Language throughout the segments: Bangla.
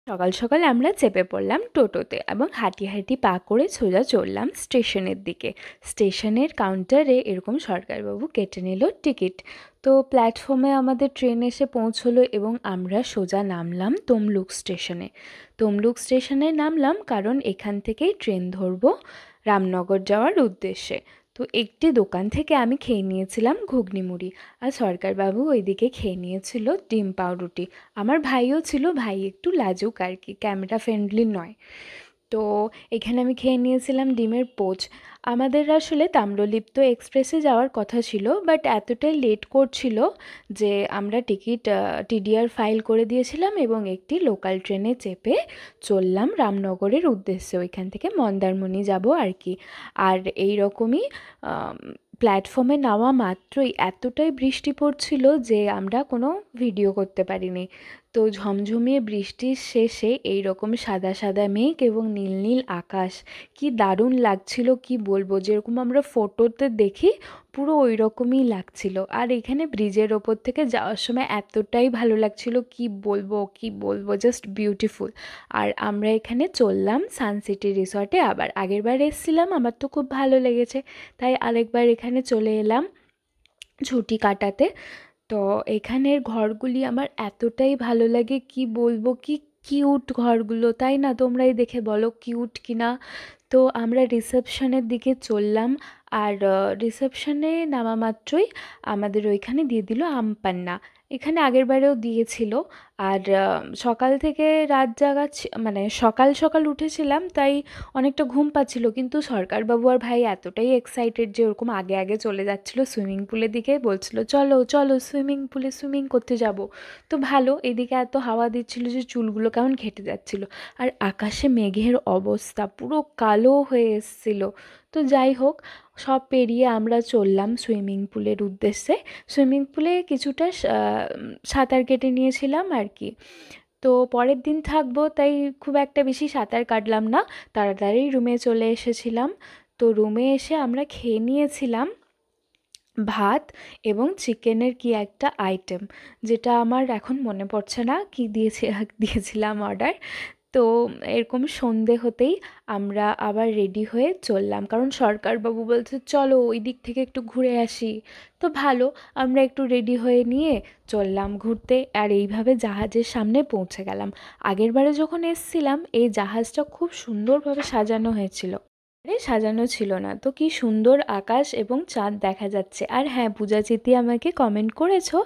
সকাল সকাল আমরা চেপে পড়লাম টোটোতে এবং হাঁটি হাঁটি পা করে সোজা চললাম স্টেশনের দিকে। স্টেশনের কাউন্টারে এরকম সরকারবাবু কেটে নিল টিকিট। তো প্ল্যাটফর্মে আমাদের ট্রেন এসে পৌঁছলো এবং আমরা সোজা নামলাম তমলুক স্টেশনে। তমলুক স্টেশনে নামলাম কারণ এখান থেকেই ট্রেন ধরবো রামনগর যাওয়ার উদ্দেশ্যে। তো একটি দোকান থেকে আমি খেয়ে নিয়েছিলাম ঘুগনি মুড়ি, আর সরকারবাবু ওইদিকে খেয়ে নিয়েছিল ডিম পাউরুটি। আমার ভাইও ছিল, ভাই একটু লাজুক আর কি, ক্যামেরা ফ্রেন্ডলি নয়। তো এখানে আমি খেয়ে নিয়েছিলাম ডিমের পোচ। আমাদের আসলে তাম্রলিপ্ত এক্সপ্রেসে যাওয়ার কথা ছিল, বাট এতটাই লেট করছিল যে আমরা টিডিআর ফাইল করে দিয়েছিলাম এবং একটি লোকাল ট্রেনে চেপে চললাম রামনগরের উদ্দেশ্যে। ওইখান থেকে মন্দারমণি যাব আর কি। আর এই রকমই প্ল্যাটফর্মে নামা মাত্রই এতটাই বৃষ্টি পড়ছিল যে আমরা কোনো ভিডিও করতে পারিনি। তো ঝমঝমিয়ে বৃষ্টির শেষে এই রকম সাদা সাদা মেঘ এবং নীল নীল আকাশ, কি দারুণ লাগছিল কি বলবো। যেরকম আমরা ফটোতে দেখি পুরো ওই রকমই লাগছিল। আর এখানে ব্রিজের ওপর থেকে যাওয়ার সময় এতটাই ভালো লাগছিল কি বলবো, জাস্ট বিউটিফুল। আর আমরা এখানে চললাম সানসিটি রিসর্টে। আবার আগেরবার এসেছিলাম, আমার তো খুব ভালো লেগেছে, তাই আরেকবার এখানে চলে এলাম ছুটি কাটাতে। তো এখানের ঘরগুলি আমার এতটাই ভালো লাগে কি বলবো, কি কিউট ঘরগুলো, তাই না? তোমরাই দেখে বলো কিউট কিনা। তো আমরা রিসেপশনের দিকে চললাম, আর রিসেপশনে নামা মাত্রই আমাদের ওইখানে দিয়ে দিল আমপান্না। এখানে আগেরবারেও দিয়েছিল। আর সকাল থেকে রাত জাগা মানে সকাল সকাল উঠেছিলাম, তাই অনেকটা ঘুম পাচ্ছিল, কিন্তু সরকারবাবু আর ভাই এতটাই এক্সাইটেড যে ওরকম আগে আগে চলে যাচ্ছিলো সুইমিং পুলের দিকে, বলছিল চলো চলো সুইমিং পুলে সুইমিং করতে যাব। তো ভালো, এদিকে এত হাওয়া দিচ্ছিল যে চুলগুলো কেমন ঘেটে যাচ্ছিল। আর আকাশে মেঘের অবস্থা পুরো কালো হয়ে এসেছিল। তো যাই হোক, সব পেরিয়ে আমরা চললাম সুইমিং পুলের উদ্দেশ্যে। সুইমিং পুলে কিছুটা সাঁতার কেটে নিয়েছিলাম আর কি। তো পরের দিন থাকবো, তাই খুব একটা বেশি সাঁতার কাটলাম না, তাড়াতাড়ি রুমে চলে এসেছিলাম। তো রুমে এসে আমরা খেয়ে নিয়েছিলাম ভাত এবং চিকেনের কি একটা আইটেম, যেটা আমার এখন মনে পড়ছে না কি দিয়েছিলাম অর্ডার। তো এরকম সন্ধে হতেই আমরা আবার রেডি হয়ে চললাম, কারণ সরকারবাবু বলছে চলো ওই দিক থেকে একটু ঘুরে আসি। তো ভালো, আমরা একটু রেডি হয়ে নিয়ে চললাম ঘুরতে, আর এইভাবে জাহাজের সামনে পৌঁছে গেলাম। আগেরবারে যখন এসছিলাম এই জাহাজটা খুব সুন্দরভাবে সাজানো হয়েছিল, সাজানো ছিল না। তো কি সুন্দর আকাশ এবং চাঁদ দেখা যাচ্ছে। আর হ্যাঁ, পূজা চিতি আমাকে কমেন্ট করেছো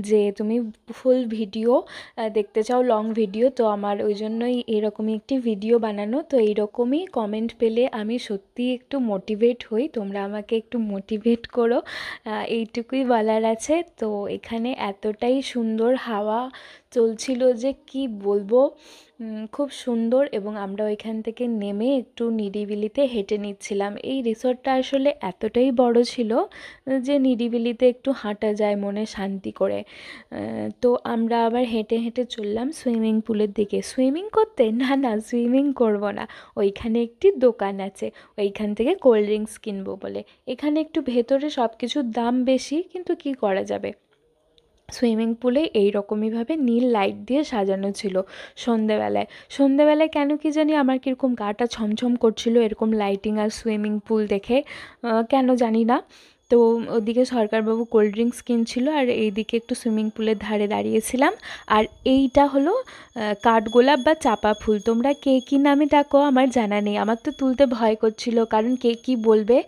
যে তুমি ফুল ভিডিও দেখতে চাও, লং ভিডিও। তো আমার ওই জন্যই এরকমই একটি ভিডিও বানানো। তো এইরকমই কমেন্ট পেলে আমি সত্যিই একটু মোটিভেট হই, তোমরা আমাকে একটু মোটিভেট করো, এইটুকুই বলার আছে। তো এখানে এতটাই সুন্দর হাওয়া চলছিল যে কি বলবো, খুব সুন্দর। এবং আমরা ওইখান থেকে নেমে একটু নিরিবিলিতে হেঁটে নিচ্ছিলাম। এই রিসর্টটা আসলে এতটাই বড় ছিল যে নিরিবিলিতে একটু হাঁটা যায় মনে শান্তি করে। তো আমরা আবার হেঁটে হেঁটে চললাম সুইমিং পুলের দিকে। সুইমিং করতে না, না সুইমিং করব না, ওইখানে একটি দোকান আছে, ওইখান থেকে কোল্ড ড্রিঙ্কস কিনবো বলে। এখানে একটু ভেতরে সব কিছুর দাম বেশি, কিন্তু কি করা যাবে। সুইমিং পুলে এই রকমইভাবে নীল লাইট দিয়ে সাজানো ছিল সন্ধেবেলায় কেন কি জানি আমার কীরকম গাটা ছমছম করছিল এরকম লাইটিং আর সুইমিং পুল দেখে, কেন জানি না। তো ওদিকে সরকারবাবু কোল্ড ড্রিঙ্কস কিনছিল, আর এইদিকে একটু সুইমিং পুলের ধারে দাঁড়িয়েছিলাম। আর এইটা হলো কাঠগোলাপ বা চাপা ফুল, তোমরা কে কী নামে ডাকো আমার জানা নেই। আমার তো তুলতে ভয় করছিল, কারণ কে কী বলবে,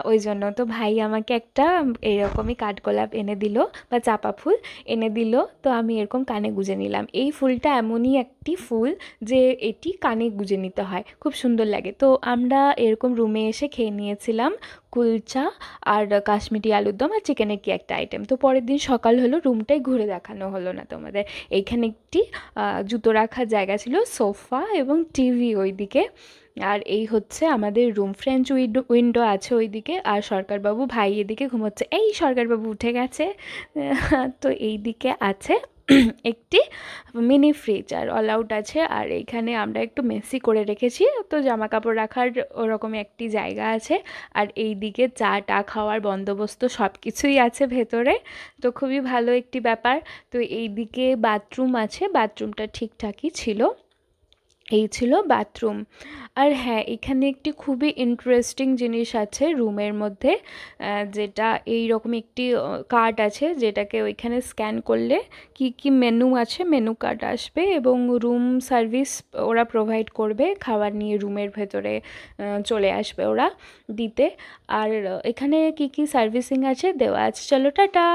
ওই জন্য। তো ভাই আমাকে একটা এরকমই কাঠগোলাপ এনে দিল বা চাপা ফুল এনে দিল। তো আমি এরকম কানে গুঁজে নিলাম। এই ফুলটা এমনই একটি ফুল যে এটি কানে গুঁজে নিতে হয়, খুব সুন্দর লাগে। তো আমরা এরকম রুমে এসে খেয়ে নিয়েছিলাম কুলচা আর কাশ্মীরি আলুর দম আর চিকেনের কি একটা আইটেম। তো পরের দিন সকাল হলো, রুমটাই ঘুরে দেখানো হলো না তোমাদের। এইখানে একটি জুতো রাখার জায়গা ছিল, সোফা এবং টিভি ওইদিকে। আর এই হচ্ছে আমাদের রুম, ফ্রেঞ্চ উইন্ডো আছে ওইদিকে। আর সরকারবাবু ভাই এদিকে ঘুমোচ্ছে, এই সরকারবাবু উঠে গেছে। তো এই দিকে আছে একটি মিনি ফ্রিজ আর অল আউট আছে। আর এইখানে আমরা একটু মেসি করে রেখেছি, তো জামা কাপড় রাখার ওরকম একটি জায়গা আছে। আর এই দিকে চা টা খাওয়ার বন্দোবস্ত সব কিছুই আছে ভেতরে, তো খুবই ভালো একটি ব্যাপার। তো এই দিকে বাথরুম আছে, বাথরুমটা ঠিকঠাকই ছিল। এই ছিল বাথরুম। আর হ্যাঁ, এখানে একটি খুবই ইন্টারেস্টিং জিনিস আছে রুমের মধ্যে, যেটা এইরকম একটি কার্ড আছে, যেটাকে ওইখানে স্ক্যান করলে কি কি মেনু আছে মেনু কার্ড আসবে, এবং রুম সার্ভিস ওরা প্রোভাইড করবে, খাবার নিয়ে রুমের ভেতরে চলে আসবে ওরা দিতে। আর এখানে কি কি সার্ভিসিং আছে দেওয়া আছে। চলো টাটা।